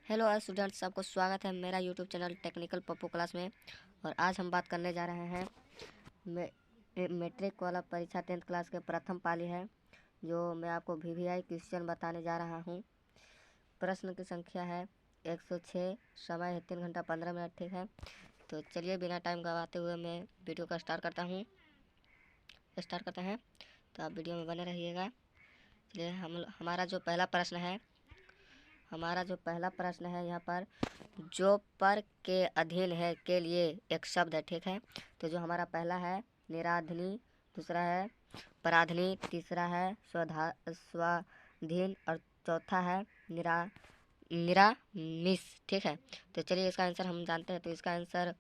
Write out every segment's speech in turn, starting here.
Hello students, सबको स्वागत है मेरा YouTube channel technical Pappu class में। और आज हम बात करने जा रहे हैं मैट्रिक वाला परीक्षा 10th क्लास के प्रथम पाली है, जो मैं आपको वीवीआई क्वेश्चन बताने जा रहा हूं। प्रश्न की संख्या है 106, समय है 3 घंटा 15 मिनट। ठीक है, तो चलिए बिना टाइम गवाते हुए मैं वीडियो का स्टार्ट करते हैं। तो आप वीडियो में बने रहिएगा। चलिए हमारा जो पहला प्रश्न है यहाँ पर, जो पर के अधीन है के लिए एक शब्द है। ठीक है, तो जो हमारा पहला है निराधनी, दूसरा है पराधनी, तीसरा है स्वाधीन और चौथा है निरामिस। ठीक है, तो चलिए इसका आंसर हम जानते हैं। तो इसका आंसर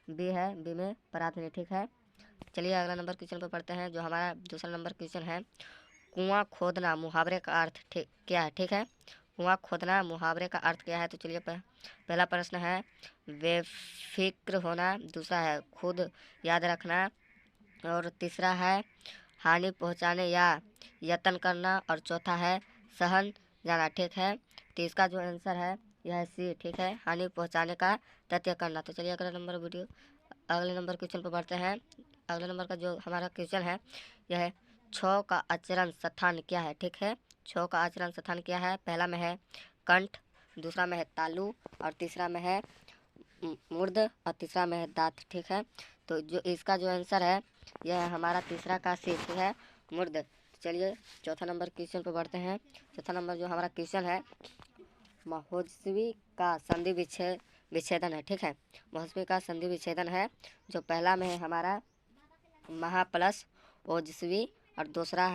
बी है, बी में पराधनी। ठीक है, चलिए अगला नंबर क्वेश्चन पर पढ़ते हैं। जो हमारा दूसरा नंबर क्वेश्चन है, कुआं खोदना मुहावरे का अर्थ क्या है। ठीक है, कुआं खोदना मुहावरे का अर्थ क्या है। तो चलिए पहला प्रश्न है बेफिक्र होना, दूसरा है खुद याद रखना, और तीसरा है हानि पहुंचाने या यत्न करना, और चौथा है सहन जाना। ठीक है, तो इसका जो आंसर है यह है सी। ठीक है, हानि पहुंचाने का तथ्य करना। तो चलिए अगले नंबर क्वेश्चन पर बढ़ते हैं। अगले नंबर का जो हमारा क्वेश्चन है यह है छौ का आचरण स्थान क्या है। ठीक है, छौ का आचरण स्थान क्या है। पहला में है कंठ, दूसरा में है तालु, और तीसरा में है मूर्ध, और तीसरा में है दांत। ठीक है, तो जो इसका जो आंसर है यह है हमारा तीसरा का सी। ठीक है, मूर्ध। चलिए चौथा नंबर क्वेश्चन पर बढ़ते हैं। चौथा नंबर जो हमारा क्वेश्चन है, महोत्सवी का संधि विच्छेदन है। ठीक है, महोत्सवी का संधि विच्छेदन है। जो पहला में है हमारा महा प्लस ओजस्वी, और दूसरा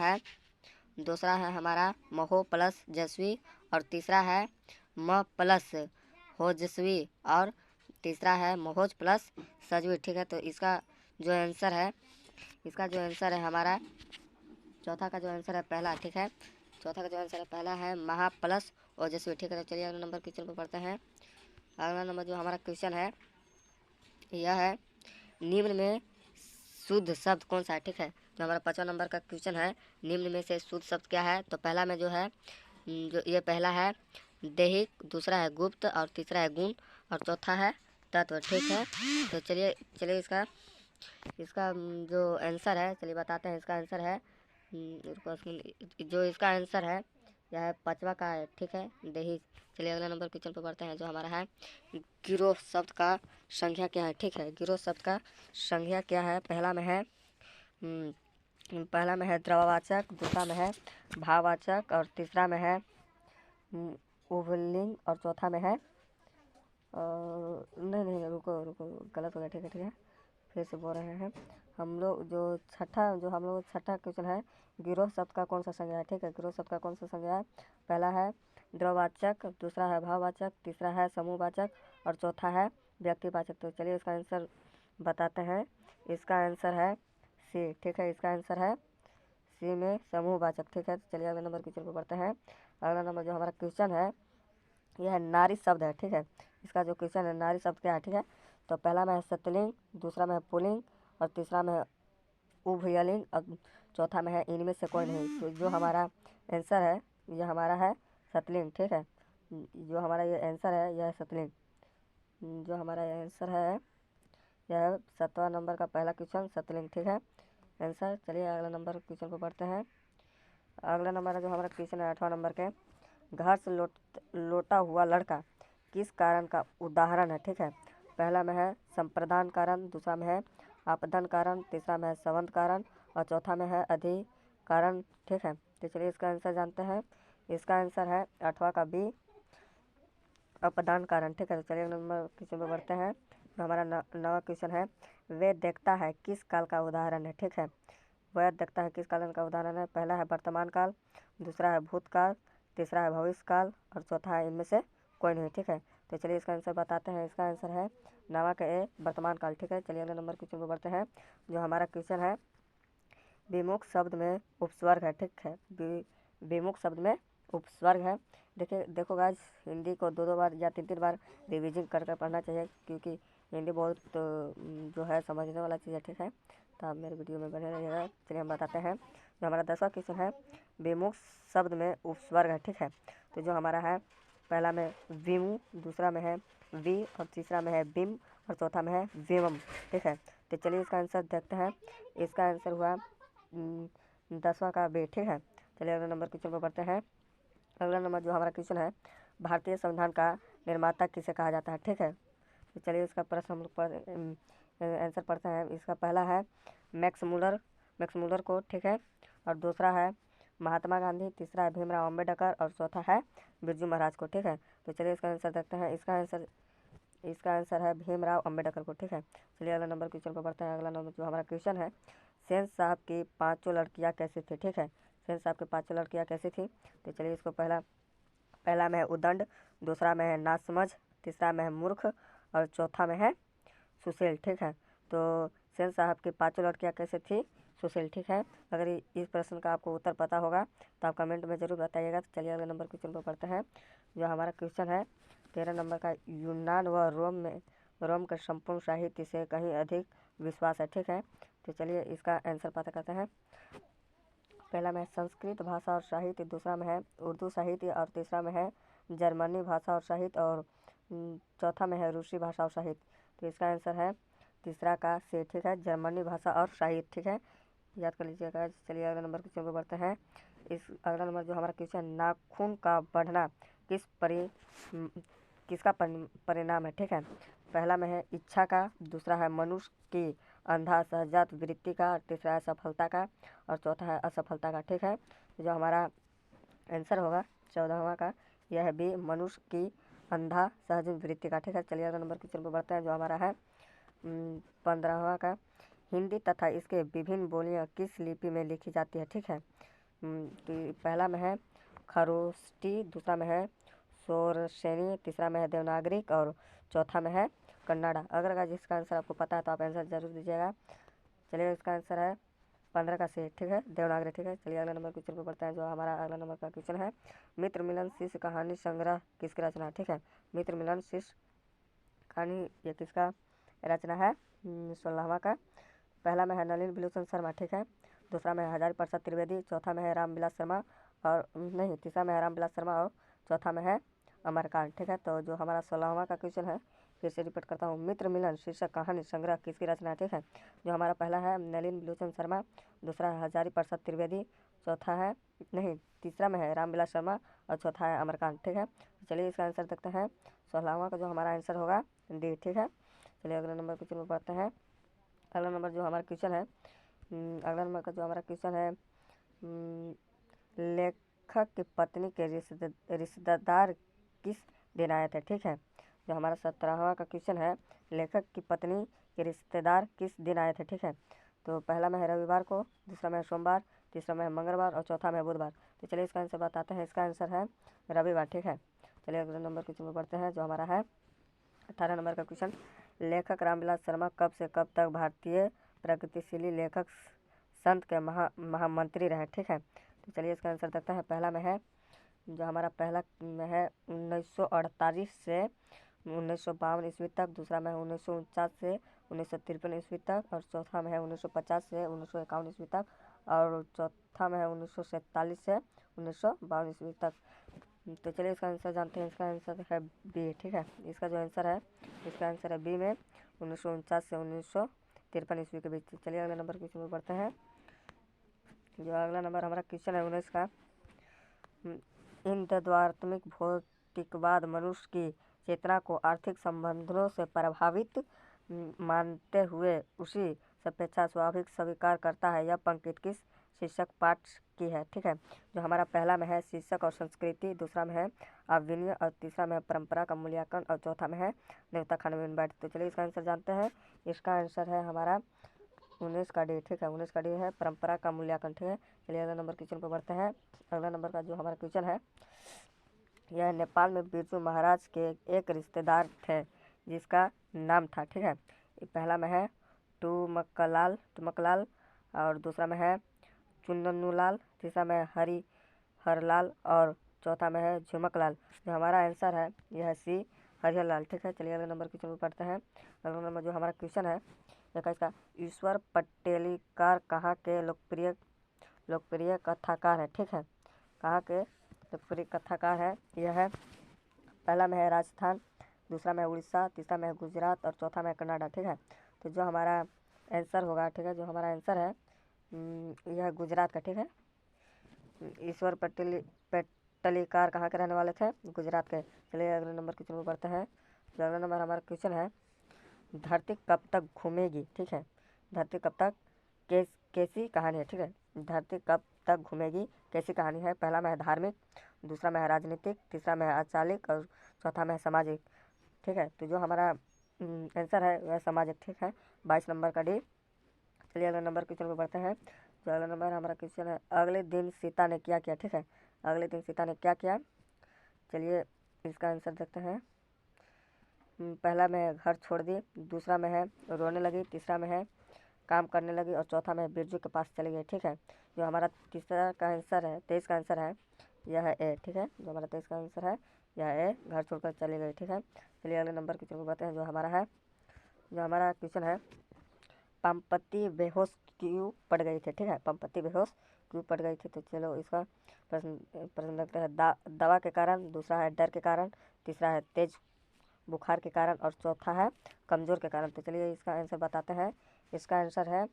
है हमारा महो प्लस जस्वी, और तीसरा है म प्लस होजस्वी, और तीसरा है महोज प्लस सजवी। ठीक है, तो इसका जो आंसर है हमारा चौथा का जो आंसर है पहला। ठीक है, चौथा का जो आंसर है पहला है महा प्लस ओजस्वी। ठीक है, तो चलिए अगला नंबर क्वेश्चन पर पढ़ते हैं। अगला नंबर जो हमारा क्वेश्चन है यह है निम्न में शुद्ध शब्द कौन सा है। ठीक है, जो हमारा 5वां नंबर का क्वेश्चन है, निम्न में से शुद्ध शब्द क्या है। तो पहला में जो है जो ये पहला है दैहिक, दूसरा है गुप्त, और तीसरा है गुण, और चौथा है तत्व। ठीक है, तो चलिए इसका इसका जो आंसर है चलिए बताते हैं। इसका आंसर है जो इसका आंसर है यह है 5वां का है। ठीक है, दैहिक। चलिए अगला नंबर क्वेश्चन पर बढ़ते हैं। जो हमारा है गिरोह शब्द का संज्ञा क्या है। ठीक है, गिरोह शब्द का संज्ञा क्या है। पहला में है द्रववाचक, दूसरा में है भाववाचक, और तीसरा में है उभलिंग, और चौथा में है नहीं नहीं रुको रुको गलत हो गया। ठीक है, फिर से बोल रहे हैं हम लोग। हम लोग छठा क्वेश्चन है गिरोह शब्द का कौन सा संज्ञा है। ठीक है, गिरोह शब्द का कौन सा संज्ञा है। पहला है द्रववाचक, दूसरा है भाववाचक, तीसरा है समूहवाचक, और चौथा है व्यक्तिवाचक। तो चलिए इसका आंसर बताते हैं। इसका आंसर है सी। ठीक है, इसका आंसर है सी में समूहवाचक। ठीक है, तो चलिए अगले नंबर क्वेश्चन पर बढ़ते हैं। अगला नंबर जो हमारा क्वेश्चन है यह है नारी शब्द है। ठीक है, इसका जो क्वेश्चन है नारी शब्द क्या है। ठीक है, तो पहला में है सतलिंग, दूसरा में है पुल्लिंग, और तीसरा में है उभयलिंग, और चौथा में है इनमें से कोई नहीं। तो जो हमारा आंसर है यह हमारा है सतलिंग। ठीक है, जो हमारा ये आंसर है यह है सतलिंग। जो हमारा आंसर है यह है 7वां नंबर का पहला क्वेश्चन सतलिंग। ठीक है आंसर। चलिए अगला नंबर क्वेश्चन पर बढ़ते हैं। अगला नंबर जो हमारा क्वेश्चन है 8वां नंबर के, घर से लौटा हुआ लड़का किस कारण का उदाहरण है। ठीक है, पहला में है संप्रदान कारण, दूसरा में है आपदन कारण, तीसरा में है संबंध कारण, और चौथा में है अधिक कारण। ठीक है, तो चलिए इसका आंसर जानते हैं। इसका आंसर है 8वां का बी, अपदान कारण। ठीक है, तो चलिए नंबर क्वेश्चन पर बढ़ते हैं। तो हमारा 9वां क्वेश्चन है वे देखता है किस काल का उदाहरण है। ठीक है, वह देखता है किस काल का उदाहरण है। पहला है वर्तमान काल, दूसरा है भूतकाल, तीसरा है भविष्य काल, और चौथा है इनमें से कोई नहीं। ठीक है, तो चलिए इसका आंसर बताते हैं। इसका आंसर है 9वां का ए, वर्तमान काल। ठीक है, चलिए अगले नंबर क्वेश्चन पर बढ़ते हैं। जो हमारा क्वेश्चन है विमुख शब्द में उपस्वर्ग है। ठीक है, विमुख शब्द में उपस्वर्ग है। देखो गाइस, हिंदी को 2 बार या 3 बार रिवीजन कर पढ़ना चाहिए, क्योंकि हिंदी बहुत जो है समझने वाला चीज़ है। ठीक है, तो आप मेरे वीडियो में बने रहिएगा। चलिए हम बताते हैं। जो हमारा 10वां क्वेश्चन है विमुख शब्द में उपस्वर्ग है। ठीक है, तो जो हमारा है पहला में विमु, दूसरा में है वी और तीसरा में है बिम और चौथा में है विमम। ठीक है, तो चलिए इसका आंसर देखते हैं। इसका आंसर हुआ 10वां का बी। ठीक है, चलिए अगला नंबर क्वेश्चन पर बढ़ते हैं। अगला नंबर जो हमारा क्वेश्चन है, भारतीय संविधान का निर्माता किसे कहा जाता है। ठीक है, तो चलिए इसका प्रश्न हम लोग आंसर पढ़ते हैं। इसका पहला है मैक्स मूलर को। ठीक है, और दूसरा है महात्मा गांधी, तीसरा है भीमराव अम्बेडकर और चौथा है बिरजू महाराज को। ठीक है, तो चलिए इसका आंसर देखते हैं। इसका आंसर है भीमराव अम्बेडकर को। ठीक है, चलिए अगला नंबर क्वेश्चन पर बढ़ते हैं। अगला नंबर जो हमारा क्वेश्चन है, सेन साहब की 5 लड़कियां कैसी थी। ठीक है, सेन साहब की 5 लड़कियां कैसी थी, तो चलिए इसको पहला में है उदंड, दूसरा में है नासमझ, तीसरा में है मूर्ख और चौथा में है सुशील। ठीक है, तो सेन साहब की 5 लड़कियां कैसे थी, सुशील। ठीक है, अगर इस प्रश्न का आपको उत्तर पता होगा तो आप कमेंट में ज़रूर बताइएगा। तो चलिए अगले नंबर क्वेश्चन पर पढ़ते हैं। जो हमारा क्वेश्चन है 13 नंबर का, यूनान व रोम के संपूर्ण साहित्य से कहीं अधिक विश्वास है। ठीक है, तो चलिए इसका आंसर पता करते हैं। पहला में है संस्कृत भाषा और साहित्य, दूसरा में है उर्दू साहित्य और तीसरा में है जर्मनी भाषा और साहित्य और चौथा में है रूसी भाषा और साहित्य। तो इसका आंसर है तीसरा का से। ठीक है, जर्मनी भाषा और साहित्य। ठीक है, याद कर लीजिएगा। चलिए अगला नंबर क्वेश्चन पर बढ़ते हैं। अगला नंबर जो हमारा क्वेश्चन, नाखून का बढ़ना किसका परिणाम है। ठीक है, पहला में है इच्छा का, दूसरा है मनुष्य की अंधा सहजात वृत्ति का, तीसरा है सफलता का और चौथा है असफलता का। ठीक है, जो हमारा आंसर होगा 14वां का, यह है बी, मनुष्य की अंधा सहज वृत्ति का। ठीक है, चलिए अगला नंबर क्वेश्चन पर बढ़ते हैं। जो हमारा है 15वां का, हिंदी तथा इसके विभिन्न बोलियां किस लिपि में लिखी जाती है। ठीक है, तो पहला में है खरोष्टी, दूसरा में है सोरसेनी, तीसरा में है देवनागरिक और चौथा में है कन्नड़ा। अगर जिसका आंसर आपको पता है तो आप आंसर जरूर दीजिएगा। चलिए इसका आंसर है 15 का सी। ठीक है, देवनागरी। ठीक है, चलिए अगला नंबर क्वेश्चन पर बढ़ते हैं। जो हमारा अगला नंबर का क्वेश्चन है, मित्र मिलन शिष्य कहानी संग्रह किसकी रचना है। ठीक है, मित्र मिलन शिष्य कहानी ये किसका रचना है, 16वां का। पहला में है नलिन विलोचन शर्मा। ठीक है, दूसरा में है हजारी प्रसाद त्रिवेदी, चौथा में है रामविलास शर्मा और नहीं, तीसरा में है रामविलास शर्मा और चौथा में है अमरकांत। ठीक है, तो जो हमारा 16वां का क्वेश्चन है, फिर से रिपीट करता हूँ, मित्र मिलन शीर्षक कहानी संग्रह किसकी रचना है। ठीक है, जो हमारा पहला है नलिन विलोचन शर्मा, दूसरा है हजारी प्रसाद त्रिवेदी, चौथा है नहीं, तीसरा में है रामविलास शर्मा और चौथा है अमरकांत। ठीक है, चलिए इसका आंसर देखते हैं। 16वां का जो हमारा आंसर होगा डी। ठीक है, चलिए अगला नंबर क्वेश्चन में पढ़ते हैं। अगला नंबर जो हमारा क्वेश्चन है, अगला नंबर का जो हमारा क्वेश्चन है, लेखक की पत्नी के रिश्तेदार किस दिन आए थे। ठीक है, जो हमारा 17वां का क्वेश्चन है, लेखक की पत्नी के रिश्तेदार किस दिन आए थे। ठीक है, तो पहला में है रविवार को, दूसरा में है सोमवार, तीसरा में है मंगलवार और चौथा में है बुधवार। तो चलिए इसका आंसर बताते हैं। इसका आंसर है रविवार। ठीक है, चलिए अगले नंबर क्वेश्चन में पढ़ते हैं। जो हमारा है 18 नंबर का क्वेश्चन, लेखक रामविलास शर्मा कब से कब तक भारतीय प्रगतिशील लेखक संघ के महामंत्री रहे। ठीक है, तो चलिए इसका आंसर देखते हैं। पहला में है जो हमारा पहला में है 1948 से 1952 ईस्वी तक, दूसरा में है 1949 से 1953 ईस्वी तक और चौथा में है 1950 से 1951 ईस्वी तक और चौथा में है 1947 से 1952 ईस्वी तक। तो चलिए इसका आंसर जानते हैं। इसका आंसर है बी। ठीक है, इसका जो आंसर है, इसका आंसर है बी में 1949 से 1953 ईस्वी के बीच। चलिए अगला नंबर क्वेश्चन में बढ़ते हैं। जो अगला नंबर हमारा क्वेश्चन है 19 का, इन तत्वात्मक भौतिकवाद मनुष्य की चेतना को आर्थिक संबंधों से प्रभावित मानते हुए उसी सापेक्षा स्वाभाविक स्वीकार करता है। यह पंक्ति किस शीर्षक पाठ की है। ठीक है, जो हमारा पहला में है शीर्षक और संस्कृति, दूसरा में है अविनय और तीसरा में है परंपरा का मूल्यांकन और चौथा में है देवता खान बैठ। तो चलिए इसका आंसर जानते हैं। इसका आंसर है हमारा 19 का डी। ठीक है, 19 का डी है परंपरा का मूल्यांकन। ठीक है, चलिए अगला नंबर क्वेश्चन पर बढ़ते हैं। अगला नंबर का जो हमारा क्वेश्चन है, यह नेपाल में बिरजू महाराज के एक रिश्तेदार थे जिसका नाम था। ठीक है, पहला में है टुमकलाल और दूसरा में है चुन्नूलाल, तीसरा में है हरिहरलाल और चौथा में है झुमकलाल। जो हमारा आंसर है यह सी, हरिहरलाल। ठीक है, चलिए अगले नंबर क्वेश्चन में पढ़ते हैं। अगला नंबर जो हमारा क्वेश्चन है, इसका ईश्वर पटेलिकार कहाँ के लोकप्रिय कथाकार है। ठीक है, कहाँ के लोकप्रिय कथाकार है, यह है पहला में है राजस्थान, दूसरा में है उड़ीसा, तीसरा में है गुजरात और चौथा में है कनाडा। ठीक है, तो जो हमारा आंसर होगा, ठीक है, जो हमारा आंसर है यह गुजरात का। ठीक है, ईश्वर पट्टलीकार कहाँ के रहने वाले थे? गुजरात के। चलिए अगले नंबर क्वेश्चन में बढ़ते हैं। जो अगला नंबर हमारा क्वेश्चन है, धरती कब तक घूमेगी? ठीक है, धरती कब तक कैसी कहानी है? ठीक है, धरती कब तक घूमेगी कैसी कहानी है? पहला में है धार्मिक, दूसरा में है राजनीतिक, तीसरा में है अचालिक और चौथा में है सामाजिक। ठीक है, तो जो हमारा आंसर है वह सामाजिक। ठीक है, 22 नंबर का डी। चलिए अगले नंबर क्वेश्चन में बढ़ते हैं। जो अगला नंबर हमारा क्वेश्चन है, अगले दिन सीता ने क्या किया? ठीक है, अगले दिन सीता ने क्या किया? चलिए इसका आंसर देखते हैं। पहला में है घर छोड़ दी, दूसरा में है रोने लगी, तीसरा में है काम करने लगी और चौथा में बिरजू के पास चली गई। ठीक है, जो हमारा तीसरा का आंसर है, 23 का आंसर है, यह है ए। ठीक है, जो हमारा 23 का आंसर है यह ए, घर छोड़कर चली गई। ठीक है, चलिए अगले नंबर क्वेश्चन को बताते हैं। जो हमारा क्वेश्चन है, पंपति बेहोश क्यों पड़ गई थी? ठीक है, पंपति बेहोश क्यों पड़ गई थी? तो चलो इसका प्रश्न देखते हैं। दवा के कारण, दूसरा है डर के कारण, तीसरा है तेज बुखार के कारण और चौथा है कमज़ोर के कारण। तो चलिए इसका आंसर बताते हैं। इसका आंसर है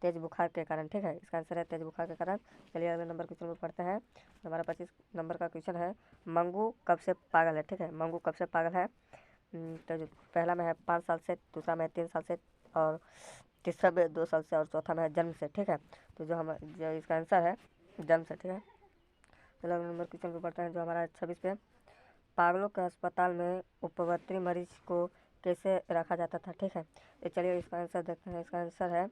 तेज बुखार के कारण। ठीक है, इसका आंसर है तेज बुखार के कारण। चलिए अगले नंबर क्वेश्चन में पढ़ते हैं। हमारा 25 नंबर का क्वेश्चन है, मंगू कब से पागल है? ठीक है, मंगू कब से पागल है? तो जो पहला में है 5 साल से, दूसरा में है 3 साल से और तीसरा में 2 साल से और चौथा में है जन्म से। ठीक है, तो जो इसका आंसर है जन्म से। ठीक है, चलो अगले नंबर क्वेश्चन पे पढ़ते हैं। जो हमारा 26 पे, पागलों के अस्पताल में उपवर्ती मरीज को कैसे रखा जाता था? ठीक है, तो चलिए इसका आंसर देखते हैं। इसका आंसर है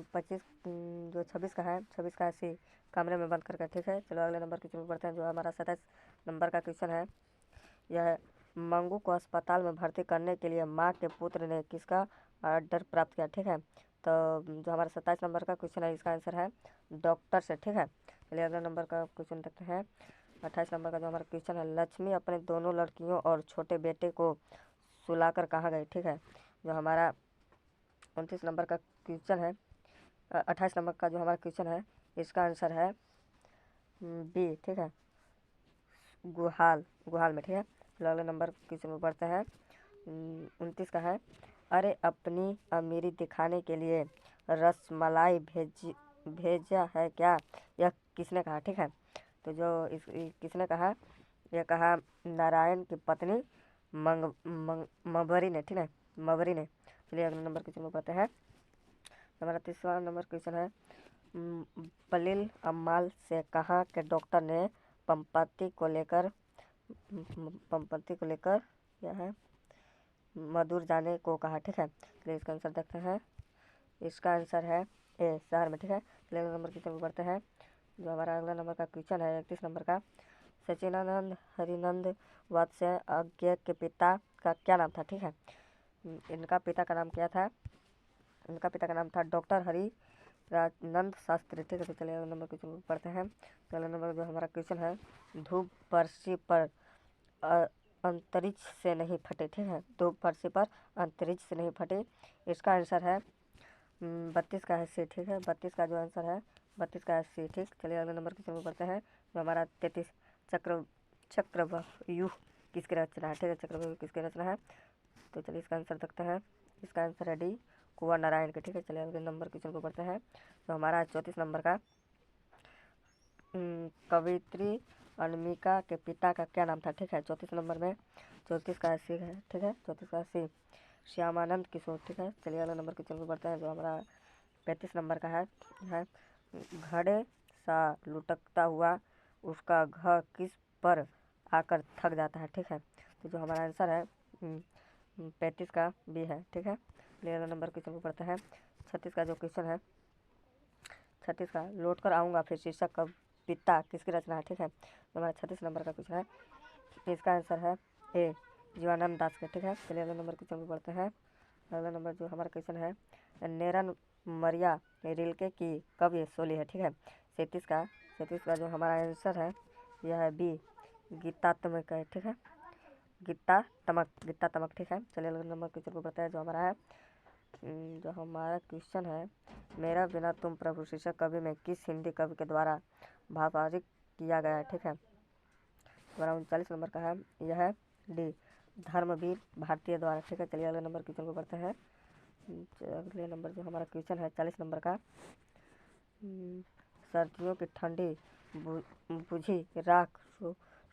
25 जो 26 का है, 26 का ऐसे कमरे में बंद करके। ठीक है, चलो अगले नंबर क्वेश्चन पे पढ़ते हैं। जो हमारा 27 नंबर का क्वेश्चन है, यह है, मंगू को अस्पताल में भर्ती करने के लिए माँ के पुत्र ने किसका ऑर्डर प्राप्त किया? ठीक है, तो जो हमारा 27 नंबर का क्वेश्चन है, इसका आंसर है डॉक्टर से। ठीक है, चलिए अगले नंबर का क्वेश्चन देखते हैं। 28 नंबर का जो हमारा क्वेश्चन है, लक्ष्मी अपने दोनों लड़कियों और छोटे बेटे को सुलाकर कहाँ गई? ठीक है, जो हमारा 29 नंबर का क्वेश्चन है, 28 नंबर का जो हमारा क्वेश्चन है, इसका आंसर है बी। ठीक है, गुहाल में। ठीक है, चलो अगले नंबर क्वेश्चन में बढ़ते हैं। 29 का है, अरे अपनी अमीरी दिखाने के लिए रसमलाई भेजा है क्या? यह किसने कहा? ठीक है, तो किसने कहा? यह कहा नारायण की पत्नी मबरी ने। ठीक है, मबरी ने। चलिए अगले नंबर क्वेश्चन में पढ़ते हैं। हमारा 30वां नंबर क्वेश्चन है, पलिल अम्माल से कहा के डॉक्टर ने पंपति को लेकर यह है मधुर जाने को कहा? ठीक है, चलिए इसका आंसर देखते हैं। इसका आंसर है ए, शहर में। ठीक है, चलिए अगले नंबर क्वेश्चन में बढ़ते हैं। जो हमारा अगला नंबर का क्वेश्चन है, 31 नंबर का, सचिनानंद हरिनंद वात्स्य अज्ञे के पिता का क्या नाम था? ठीक है, इनका पिता का नाम क्या था? इनका पिता का नाम था डॉक्टर हरि राजनंद शास्त्री। ठीक है, तो चलिए अगले नंबर क्वेश्चन पढ़ते हैं। तो अगले नंबर जो हमारा क्वेश्चन है, धूप पृथ्वी पर अंतरिक्ष से नहीं फटे। ठीक है, धूप पृथ्वी पर अंतरिक्ष से नहीं फटे। इसका आंसर है 32 का है सी। ठीक है, 32 का जो आंसर है 32 का है सी। ठीक, चलिए अगले नंबर क्वेश्चन में पढ़ते हैं। जो हमारा 33 चक्रव्यूह किसकी रचना है? ठीक है, चक्रव्यूह किसकी रचना है? तो चलिए इसका आंसर देखते हैं। इसका आंसर है डी, कुंवर नारायण के। ठीक है, चलिए अगले नंबर क्वेश्चन को पढ़ते हैं। तो हमारा 34 नंबर का, कवित्री अनामिका के पिता का क्या नाम था? ठीक है, 34 नंबर में 34 का सी है। ठीक है, 34 का सी श्यामानंद किशोर। ठीक है, चलिए अगले नंबर क्वेश्चन को पढ़ते हैं। जो हमारा 35 नंबर का है घड़े सा लुढ़कता हुआ उसका घर किस पर आकर थक जाता है? ठीक है, तो जो हमारा आंसर है 35 का बी है। ठीक है, चलिए अगले नंबर क्वेश्चन को पढ़ते हैं। 36 का जो क्वेश्चन है, 36 का, लौट कर आऊँगा फिर शीर्षक कविता किसकी रचना है? ठीक है, तो हमारा 36 नंबर का क्वेश्चन है, इसका आंसर है ए, जीवानंद दास के। ठीक है, चलिए अगले नंबर क्वेश्चन को पढ़ते हैं। अगला नंबर जो हमारा क्वेश्चन है, नेरन मरिया रिल्के की कवि शैली है? ठीक है, 37 का जो हमारा आंसर है यह है बी, गीतात्मक है। ठीक है, गीता तमक। ठीक है, चलिए अगले नंबर क्वेश्चन को पढ़ते हैं। जो हमारा क्वेश्चन है, मेरा बिना तुम प्रभु शीर्षक कवि में किस हिंदी कवि के द्वारा भावांकित किया गया है? ठीक है, हमारा 39 नंबर का है, यह है डी, धर्मवीर भारतीय द्वारा। ठीक है, चलिए अगले नंबर क्वेश्चन को पढ़ते हैं। अगले नंबर जो हमारा क्वेश्चन है 40 नंबर का, सर्दियों की ठंडी बुझी राख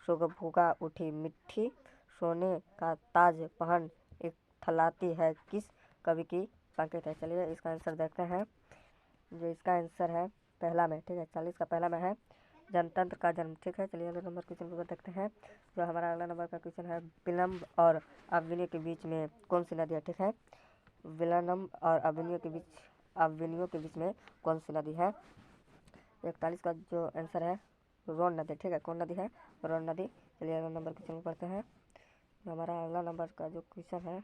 सुगभुगा उठी मिट्टी, सोने का ताज पहन इठलाती है, किस कवि की पंक्ति है। चलिए इसका आंसर देखते हैं। जो इसका आंसर है पहला में, ठीक है, 40 का पहला में है जनतंत्र का जन्म। ठीक है, चलिए अगले नंबर क्वेश्चन को देखते हैं। जो हमारा अगला नंबर का क्वेश्चन है, विलंब और अवनियों के बीच में कौन सी नदी है। ठीक है, विलंब और अवनियों के बीच में कौन सी नदी है। 41 का जो आंसर है रोन नदी। ठीक है, कौन नदी है, रोन नदी। चलिए अगला नंबर क्वेश्चन को पढ़ते हैं। हमारा अगला नंबर का जो क्वेश्चन है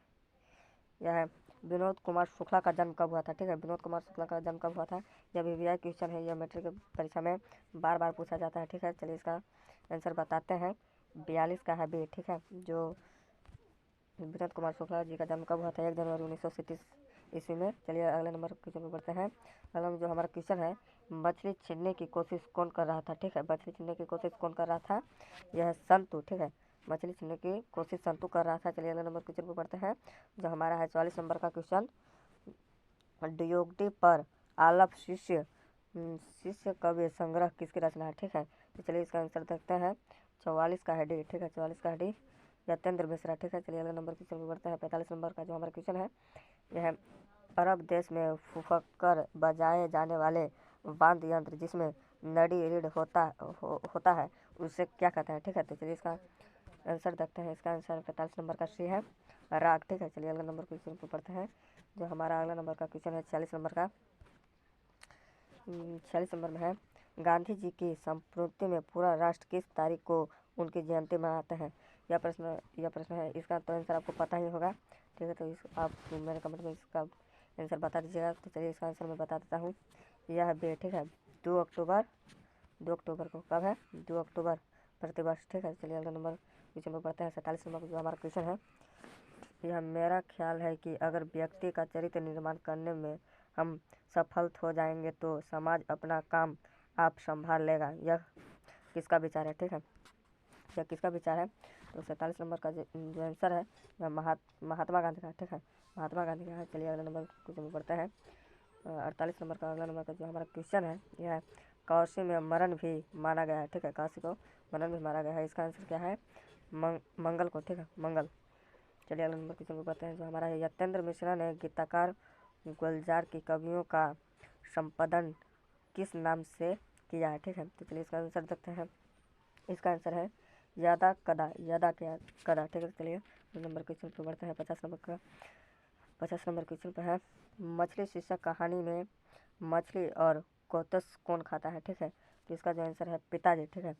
यह है विनोद कुमार शुक्ला का जन्म कब हुआ था। ठीक है, विनोद कुमार शुक्ला का जन्म कब हुआ था। यह वीवीआई क्वेश्चन है, यह मैट्रिक परीक्षा में बार बार पूछा जाता है। ठीक है, चलिए इसका आंसर बताते हैं। 42 का है बी। ठीक है, जो विनोद कुमार शुक्ला जी का जन्म कब हुआ था, 1 जनवरी 1937 ईस्वी में। चलिए अगले नंबर क्वेश्चन में बढ़ते हैं। अगला जो हमारा क्वेश्चन है, मछली छीनने की कोशिश कौन कर रहा था। ठीक है, मछली छीनने की कोशिश कौन कर रहा था, यह संतु। ठीक है, मछली छीनने की कोशिश संतु कर रहा था। चलिए अगले नंबर क्वेश्चन को पढ़ते हैं। जो हमारा है 44 नंबर का क्वेश्चन, डियोगटी पर आलप शिष्य कवि संग्रह किसकी रचना है। ठीक है, तो चलिए इसका आंसर देखते हैं। 44 का है डी। ठीक है, 44 का है डी, यतेंद्र मिश्रा। ठीक है, चलिए अगले नंबर क्वेश्चन में बढ़ते हैं। 45 नंबर का जो हमारा क्वेश्चन है यह अरब देश में फुफकर बजाए जाने वाले वाद्य यंत्र जिसमें नड़ी रीढ़ होता है उसे क्या कहते हैं। ठीक है, तो चलिए इसका आंसर देखते हैं। इसका आंसर 45 नंबर का सी है राग। ठीक है, चलिए अगले नंबर क्वेश्चन को पढ़ते हैं। जो हमारा अगला नंबर का क्वेश्चन है 46 नंबर का, 46 नंबर में है गांधी जी की स्मृति में पूरा राष्ट्र किस तारीख को उनकी जयंती मनाते हैं। यह प्रश्न है, इसका तो आंसर आपको पता ही होगा। ठीक है, तो आप मेरे कमेंट में इसका आंसर बता दीजिएगा। तो चलिए इसका आंसर मैं बता देता हूँ, यह बी। ठीक है, 2 अक्टूबर को कब है, 2 अक्टूबर प्रतिवर्ष। ठीक है, चलिए अगला नंबर क्वेश्चन में पढ़ते हैं। 47 नंबर जो हमारा क्वेश्चन है, यह मेरा ख्याल है कि अगर व्यक्ति का चरित्र निर्माण करने में हम सफल हो जाएंगे तो समाज अपना काम आप संभाल लेगा। यह किसका विचार है। ठीक है, यह किसका विचार है। तो 47 नंबर का जो आंसर है वह महात्मा गांधी का। ठीक है, महात्मा गांधी का है। चलिए अगला नंबर क्वेश्चन में पढ़ते हैं। 48 नंबर का अगला नंबर का जो हमारा क्वेश्चन है यह है काशी में मरण भी माना गया है। ठीक है, काशी को मरण भी माना गया है। इसका आंसर क्या है, मंगल को। ठीक है, मंगल। चलिए अगले नंबर क्वेश्चन को पढ़ते हैं। जो हमारा है यतेंद्र मिश्रा ने गीतकार गुलजार की कवियों का संपादन किस नाम से किया है। ठीक है, तो चलिए इसका आंसर देखते हैं। इसका आंसर है यादा कदा, यादा क्या कदा। ठीक है, चलिए नंबर क्वेश्चन पर बढ़ते हैं। 50 नंबर का 50 नंबर क्वेश्चन पर है मछली शीर्षक कहानी में मछली और कोतस कौन खाता है। ठीक है, तो इसका जो आंसर है पिताजी। ठीक है,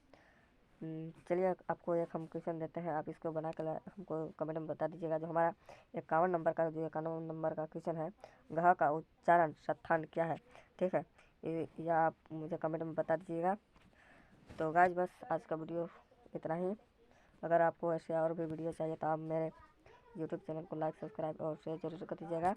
चलिए आपको एक हम क्वेश्चन देते हैं, आप इसको बना कर हमको कमेंट में बता दीजिएगा। जो हमारा 51 नंबर का जो 51 नंबर का क्वेश्चन है, घ का उच्चारण स्थान क्या है। ठीक है, यह आप मुझे कमेंट में बता दीजिएगा। तो गाइस बस आज का वीडियो इतना ही। अगर आपको ऐसे और भी वीडियो चाहिए तो आप मेरे यूट्यूब चैनल को लाइक सब्सक्राइब और शेयर जरूर कर दीजिएगा।